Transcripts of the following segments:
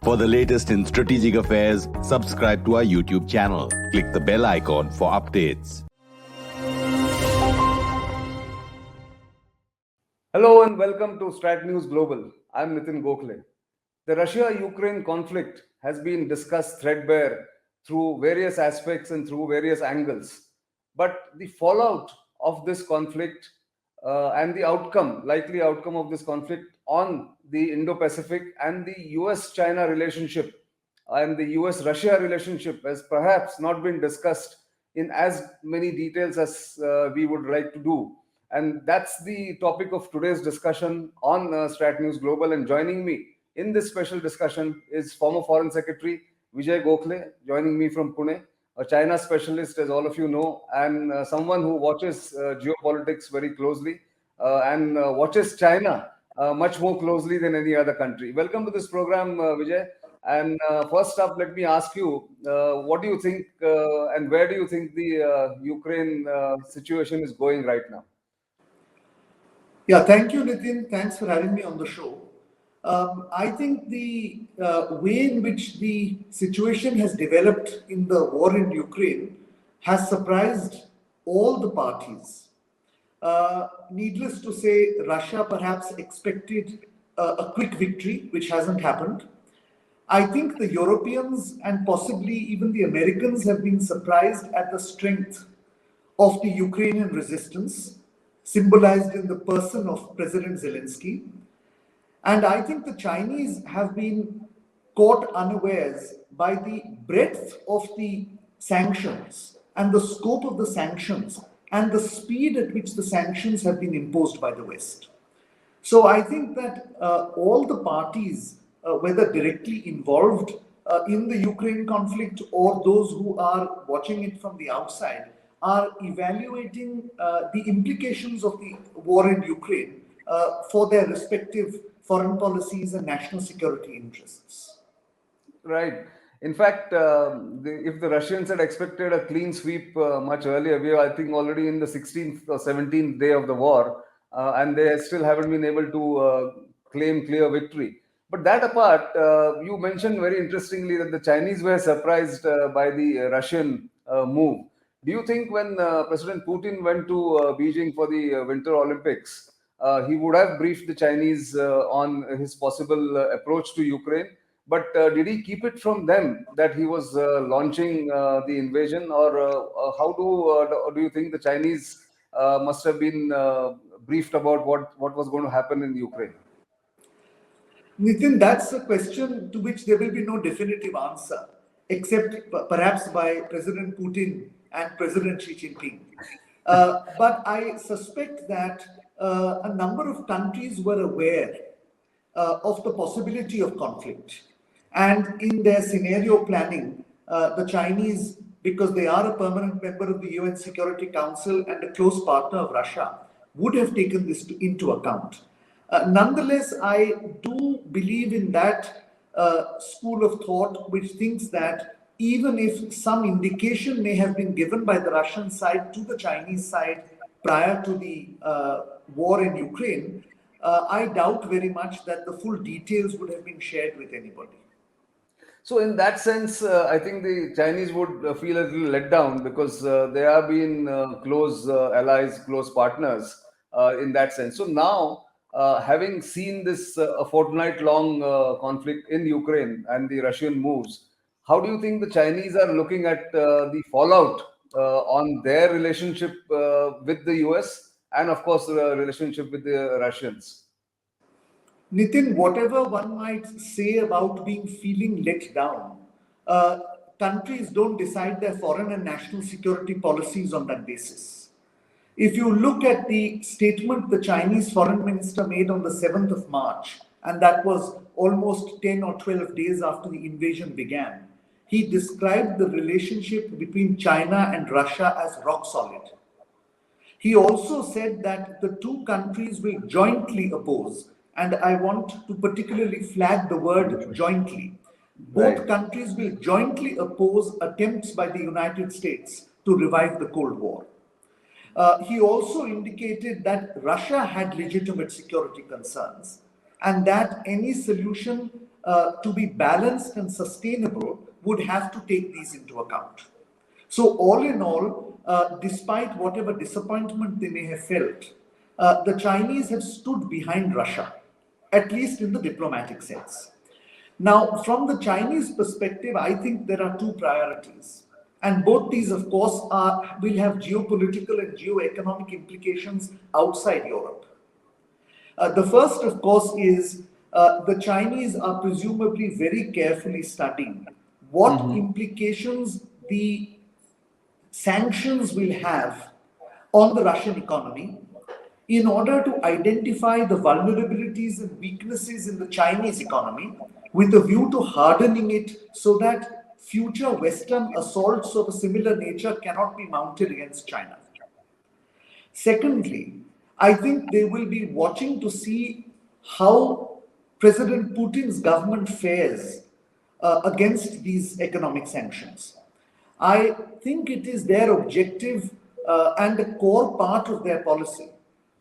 For the latest in strategic affairs, subscribe to our YouTube channel. Click the bell icon for updates. Hello and welcome to StratNews Global. I'm Nitin Gokhale. The Russia-Ukraine conflict has been discussed threadbare through various aspects and through various angles. But the fallout of this conflict and the likely outcome of this conflict on the Indo-Pacific and the US-China relationship and the US-Russia relationship has perhaps not been discussed in as many details as we would like to do. And that's the topic of today's discussion on StratNews Global. And joining me in this special discussion is former Foreign Secretary Vijay Gokhale, joining me from Pune, a China specialist, as all of you know, and someone who watches geopolitics very closely and watches China much more closely than any other country. Welcome to this program, Vijay. And first up, let me ask you, what do you think and where do you think the Ukraine situation is going right now? Yeah, thank you, Nitin. Thanks for having me on the show. I think the way in which the situation has developed in the war in Ukraine has surprised all the parties. Needless to say, Russia perhaps expected a quick victory, which hasn't happened. I think the Europeans and possibly even the Americans have been surprised at the strength of the Ukrainian resistance, symbolized in the person of President Zelensky. And I think the Chinese have been caught unawares by the breadth of the sanctions and the scope of the sanctions and the speed at which the sanctions have been imposed by the West. So I think that all the parties, whether directly involved in the Ukraine conflict or those who are watching it from the outside, are evaluating the implications of the war in Ukraine for their respective foreign policies and national security interests. Right. In fact, if the Russians had expected a clean sweep much earlier, we are, I think, already in the 16th or 17th day of the war, and they still haven't been able to claim clear victory. But that apart, you mentioned very interestingly that the Chinese were surprised by the Russian move. Do you think when President Putin went to Beijing for the Winter Olympics, he would have briefed the Chinese on his possible approach to Ukraine? But did he keep it from them that he was launching the invasion, or how do you think the Chinese must have been briefed about what was going to happen in Ukraine? Nitin, that's a question to which there will be no definitive answer, except perhaps by President Putin and President Xi Jinping. But I suspect that a number of countries were aware of the possibility of conflict. And in their scenario planning, the Chinese, because they are a permanent member of the UN Security Council and a close partner of Russia, would have taken this into account. Nonetheless, I do believe in that school of thought which thinks that even if some indication may have been given by the Russian side to the Chinese side prior to the war in Ukraine, I doubt very much that the full details would have been shared with anybody. So in that sense, I think the Chinese would feel a little let down because they have been close allies, close partners in that sense. So now, having seen this a fortnight-long conflict in Ukraine and the Russian moves, how do you think the Chinese are looking at the fallout on their relationship with the US and, of course, the relationship with the Russians? Nitin, whatever one might say about feeling let down, countries don't decide their foreign and national security policies on that basis. If you look at the statement the Chinese foreign minister made on the 7th of March, and that was almost 10 or 12 days after the invasion began, he described the relationship between China and Russia as rock solid. He also said that the two countries will jointly oppose, and I want to particularly flag the word jointly. Both countries will jointly oppose attempts by the United States to revive the Cold War. He also indicated that Russia had legitimate security concerns and that any solution to be balanced and sustainable, would have to take these into account. So, all in all, despite whatever disappointment they may have felt, the Chinese have stood behind Russia, at least in the diplomatic sense. Now, from the Chinese perspective, I think there are two priorities. And both these, of course, will have geopolitical and geo-economic implications outside Europe. The first, of course, is the Chinese are presumably very carefully studying what implications the sanctions will have on the Russian economy in order to identify the vulnerabilities and weaknesses in the Chinese economy with a view to hardening it so that future Western assaults of a similar nature cannot be mounted against China. Secondly, I think they will be watching to see how President Putin's government fares against these economic sanctions. I think it is their objective and a core part of their policy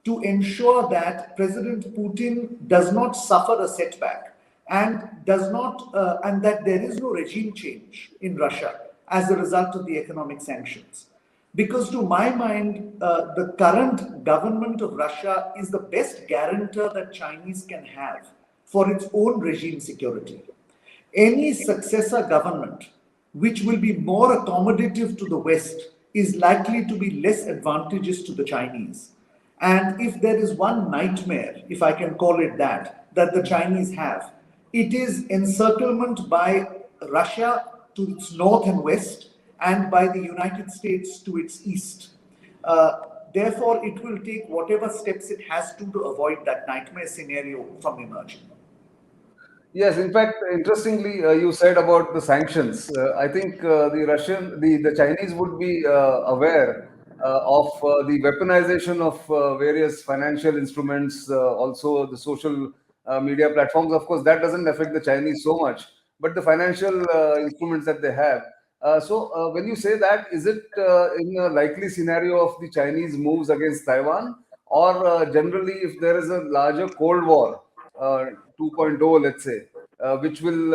to ensure that President Putin does not suffer a setback and does not and that there is no regime change in Russia as a result of the economic sanctions. Because to my mind, the current government of Russia is the best guarantor that Chinese can have for its own regime security. Any successor government which will be more accommodative to the West is likely to be less advantageous to the Chinese. And if there is one nightmare, if I can call it that the Chinese have, it is encirclement by Russia to its north and west and by the United States to its east. Therefore, it will take whatever steps it has to avoid that nightmare scenario from emerging. Yes, in fact, interestingly, you said about the sanctions. I think the Chinese would be aware of the weaponization of various financial instruments, also the social media platforms. Of course, that doesn't affect the Chinese so much, but the financial instruments that they have. So, when you say that, is it in a likely scenario of the Chinese moves against Taiwan, or generally, if there is a larger Cold War? 2.0, let's say, which will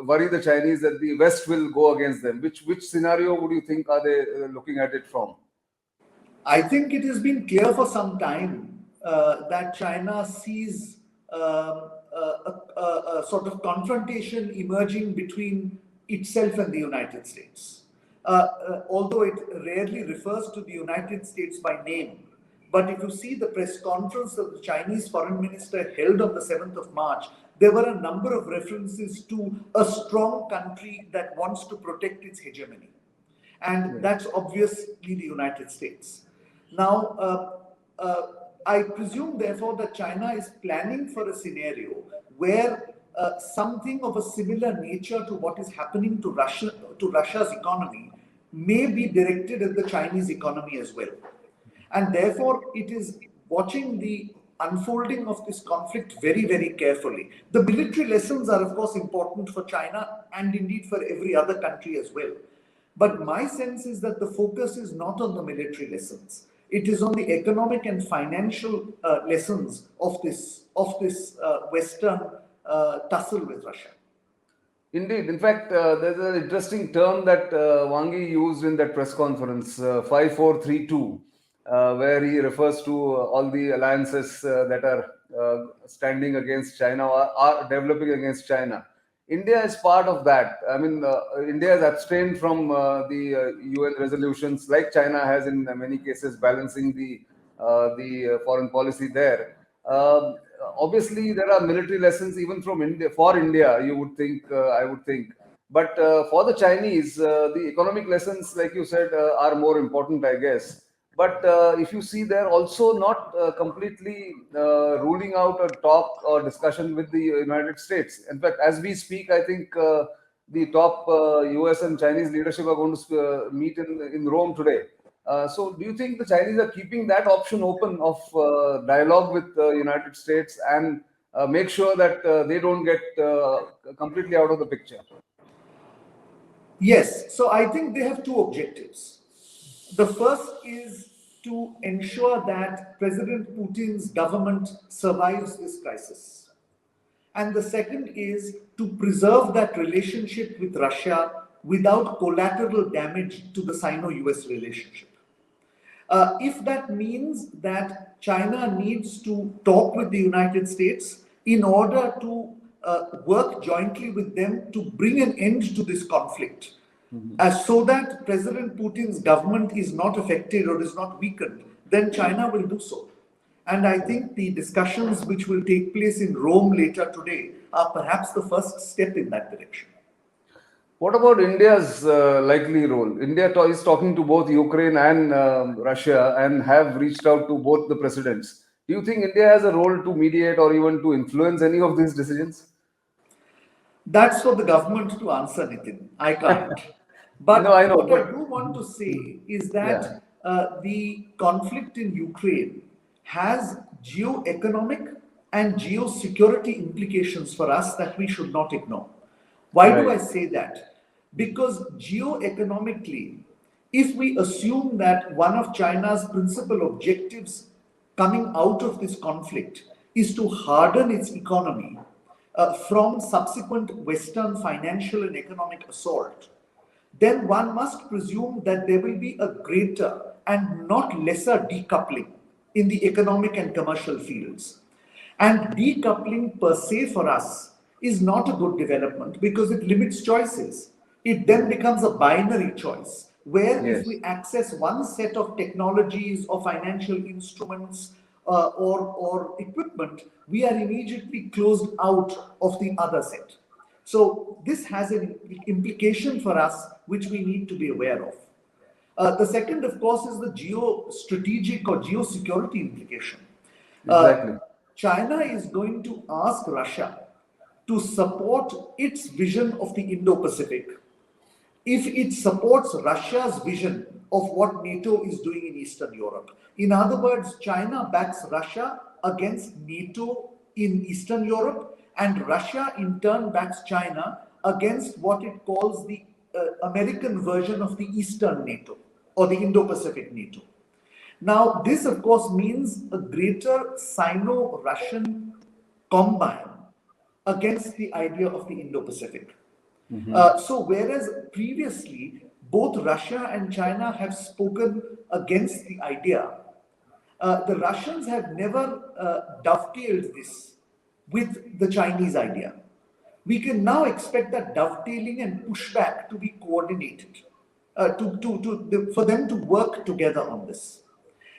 worry the Chinese that the West will go against them. Which scenario would you think are they looking at it from? I think it has been clear for some time that China sees a sort of confrontation emerging between itself and the United States. Although it rarely refers to the United States by name. But if you see the press conference that the Chinese foreign minister held on the 7th of March, there were a number of references to a strong country that wants to protect its hegemony. And that's obviously the United States. Now, I presume, therefore, that China is planning for a scenario where something of a similar nature to what is happening to Russia's economy may be directed at the Chinese economy as well. And therefore, it is watching the unfolding of this conflict very, very carefully. The military lessons are, of course, important for China and indeed for every other country as well. But my sense is that the focus is not on the military lessons. It is on the economic and financial lessons of this Western tussle with Russia. Indeed. In fact, there's an interesting term that Wang Yi used in that press conference, 5432. Where he refers to all the alliances that are standing against China or are developing against China. India is part of that. I mean, India has abstained from the UN resolutions, like China has in many cases, balancing the foreign policy there. Obviously, there are military lessons even from India for India. You would think, I would think. But for the Chinese, the economic lessons, like you said, are more important, I guess. But if you see, they're also not completely ruling out a talk or discussion with the United States. In fact, as we speak, I think the top US and Chinese leadership are going to meet in Rome today. So do you think the Chinese are keeping that option open of dialogue with the United States and make sure that they don't get completely out of the picture? Yes. So I think they have two objectives. The first is to ensure that President Putin's government survives this crisis. and the second is to preserve that relationship with Russia without collateral damage to the Sino-US relationship. If that means that China needs to talk with the United States in order to work jointly with them to bring an end to this conflict, so that President Putin's government is not affected or is not weakened, then China will do so. And I think the discussions which will take place in Rome later today are perhaps the first step in that direction. What about India's likely role? India is talking to both Ukraine and Russia and have reached out to both the presidents. Do you think India has a role to mediate or even to influence any of these decisions? That's for the government to answer, Nitin. I can't. No, I But know, what but I do want to say is yeah, that the conflict in Ukraine has geo-economic and geo-security implications for us that we should not ignore. Why do I right. say that? Because geo-economically, if we assume that one of China's principal objectives coming out of this conflict is to harden its economy from subsequent Western financial and economic assault, then one must presume that there will be a greater and not lesser decoupling in the economic and commercial fields. And decoupling per se for us is not a good development because it limits choices. It then becomes a binary choice where if Yes. we access one set of technologies or financial instruments or equipment, we are immediately closed out of the other set. So this has an implication for us which we need to be aware of. The second, of course, is the geostrategic or geosecurity implication. Uh, Exactly. China is going to ask Russia to support its vision of the Indo-Pacific if it supports Russia's vision of what NATO is doing in Eastern Europe. In other words, China backs Russia against NATO in Eastern Europe, and Russia in turn backs China against what it calls the American version of the Eastern NATO or the Indo-Pacific NATO. Now, this of course means a greater Sino-Russian combine against the idea of the Indo-Pacific. So whereas previously both Russia and China have spoken against the idea, the Russians have never dovetailed this with the Chinese idea. We can now expect that dovetailing and pushback to be coordinated, for them to work together on this.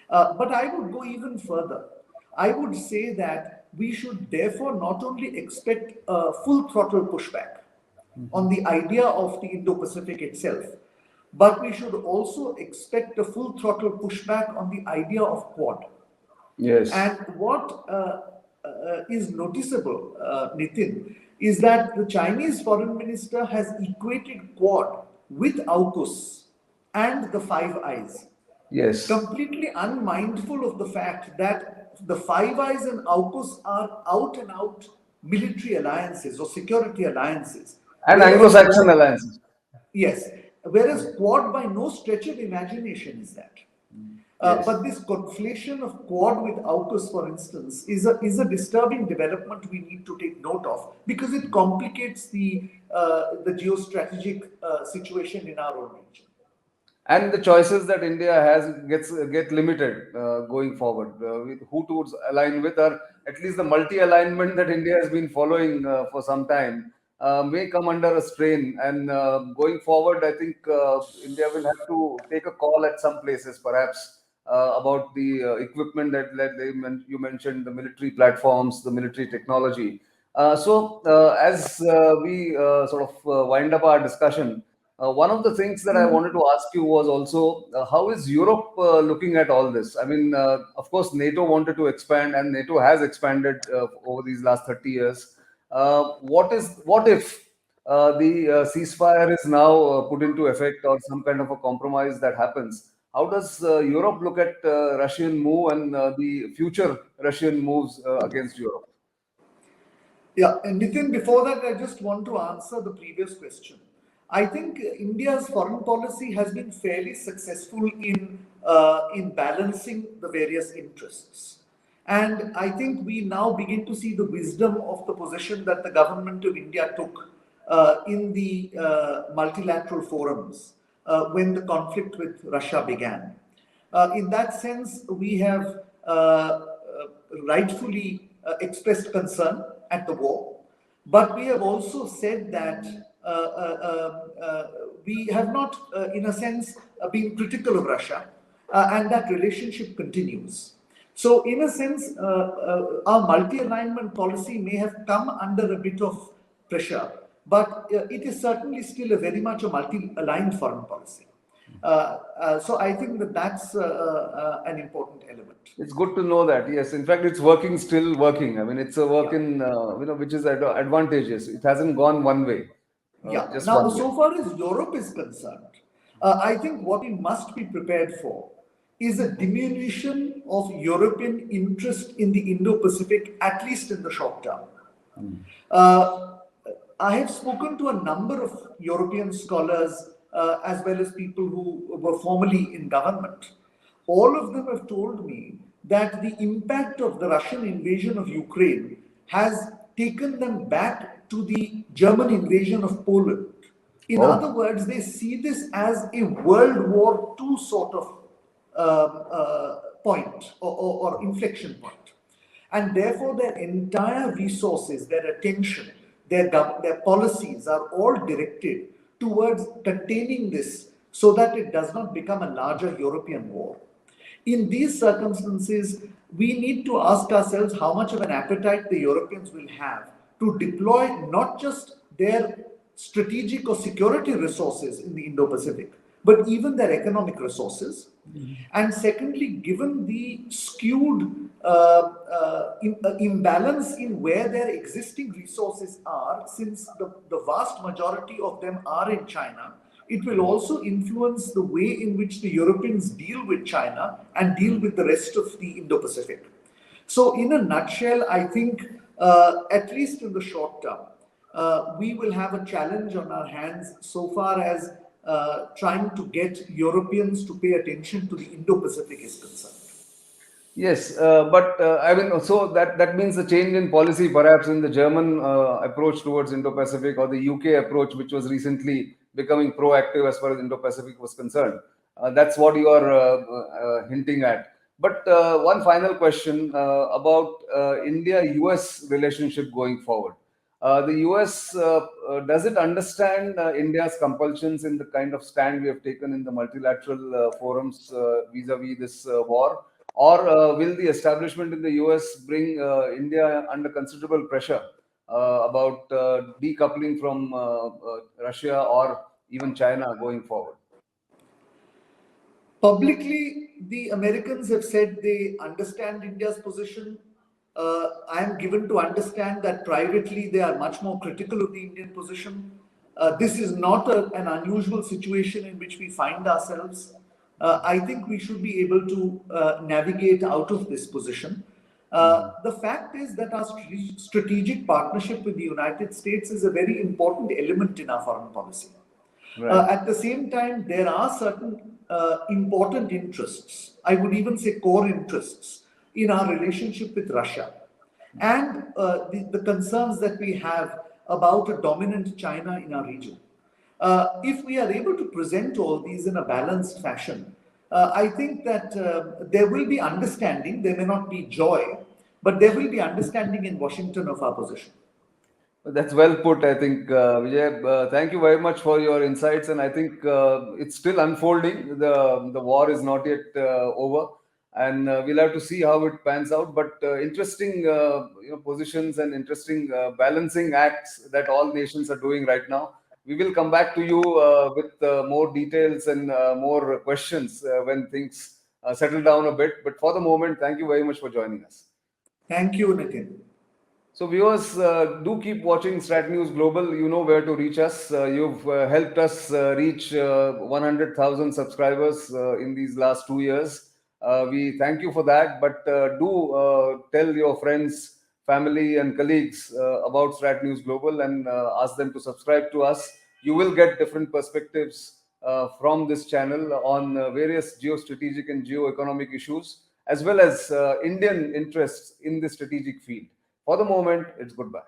But I would go even further. I would say that we should therefore not only expect a full throttle pushback on the idea of the Indo-Pacific itself, but we should also expect a full throttle pushback on the idea of Quad. Yes. And what is noticeable, Nitin, is that the Chinese foreign minister has equated Quad with AUKUS and the Five Eyes, Yes. completely unmindful of the fact that the Five Eyes and AUKUS are out and out military alliances or security alliances. And Whereas Anglo-Saxon Quad, alliances. yes, whereas Quad by no stretch of imagination is that. Yes. But this conflation of Quad with AUKUS, for instance, is a disturbing development we need to take note of because it complicates the geostrategic situation in our own region. And the choices that India has get limited going forward. With who to align with, or at least the multi-alignment that India has been following for some time, may come under a strain. And going forward, I think India will have to take a call at some places, perhaps, about the equipment that you mentioned, the military platforms, the military technology. As we sort of wind up our discussion, one of the things that I wanted to ask you was also how is Europe looking at all this? I mean, of course, NATO wanted to expand, and NATO has expanded over these last 30 years. What if the ceasefire is now put into effect, or some kind of a compromise that happens? How does Europe look at Russian move and the future Russian moves against Europe? Yeah, and Nitin, before that, I just want to answer the previous question. I think India's foreign policy has been fairly successful in balancing the various interests. And I think we now begin to see the wisdom of the position that the government of India took in the multilateral forums when the conflict with Russia began. In that sense, we have rightfully expressed concern at the war, but we have also said that we have not, in a sense, been critical of Russia, and that relationship continues. So, in a sense, our multi-alignment policy may have come under a bit of pressure, but it is certainly still a very much a multi-aligned foreign policy. So I think that that's an important element. It's good to know that. Yes, in fact, it's working, still working. I mean, it's a work in which is advantageous. It hasn't gone one way. Yeah. Just Now, one way. so far as Europe is concerned, I think what we must be prepared for is a diminution of European interest in the Indo-Pacific, at least in the short term. I have spoken to a number of European scholars as well as people who were formerly in government. All of them have told me that the impact of the Russian invasion of Ukraine has taken them back to the German invasion of Poland. In other words, they see this as a World War II sort of point or inflection point. And therefore, their entire resources, their attention, their policies are all directed towards containing this so that it does not become a larger European war. In these circumstances, we need to ask ourselves how much of an appetite the Europeans will have to deploy not just their strategic or security resources in the Indo-Pacific, but even their economic resources. And secondly, given the skewed imbalance in where their existing resources are, since the vast majority of them are in China, it will also influence the way in which the Europeans deal with China and deal with the rest of the Indo-Pacific. So in a nutshell, I think, at least in the short term, we will have a challenge on our hands so far as trying to get Europeans to pay attention to the Indo-Pacific is concerned. Yes, but I mean, so that means a change in policy, perhaps in the German approach towards Indo-Pacific, or the UK approach, which was recently becoming proactive as far as Indo-Pacific was concerned. That's what you are hinting at. But one final question about India-US relationship going forward. The US, does it understand India's compulsions in the kind of stand we have taken in the multilateral forums vis-a-vis this war? Or will the establishment in the US bring India under considerable pressure about decoupling from Russia or even China going forward? Publicly, the Americans have said they understand India's position. I am given to understand that privately they are much more critical of the Indian position. This is not an unusual situation in which we find ourselves. I think we should be able to navigate out of this position. The fact is that our strategic partnership with the United States is a very important element in our foreign policy. Right. At the same time, there are certain important interests, I would even say core interests, in our relationship with Russia, and the concerns that we have about a dominant China in our region. If we are able to present all these in a balanced fashion, I think that there will be understanding. There may not be joy, but there will be understanding in Washington of our position. That's well put, I think, Vijay. Thank you very much for your insights, and I think it's still unfolding. The war is not yet over, and we'll have to see how it pans out. But interesting, positions and interesting balancing acts that all nations are doing right now. We will come back to you with more details and more questions when things settle down a bit. But for the moment, thank you very much for joining us. Thank you, Nitin. So viewers, do keep watching StratNews Global. You know where to reach us. You've helped us reach 100,000 subscribers in these last 2 years. We thank you for that. But do tell your friends, family, and colleagues about StratNews Global and ask them to subscribe to us. You will get different perspectives from this channel on various geostrategic and geo-economic issues. as well as Indian interests in the strategic field. For the moment, it's goodbye.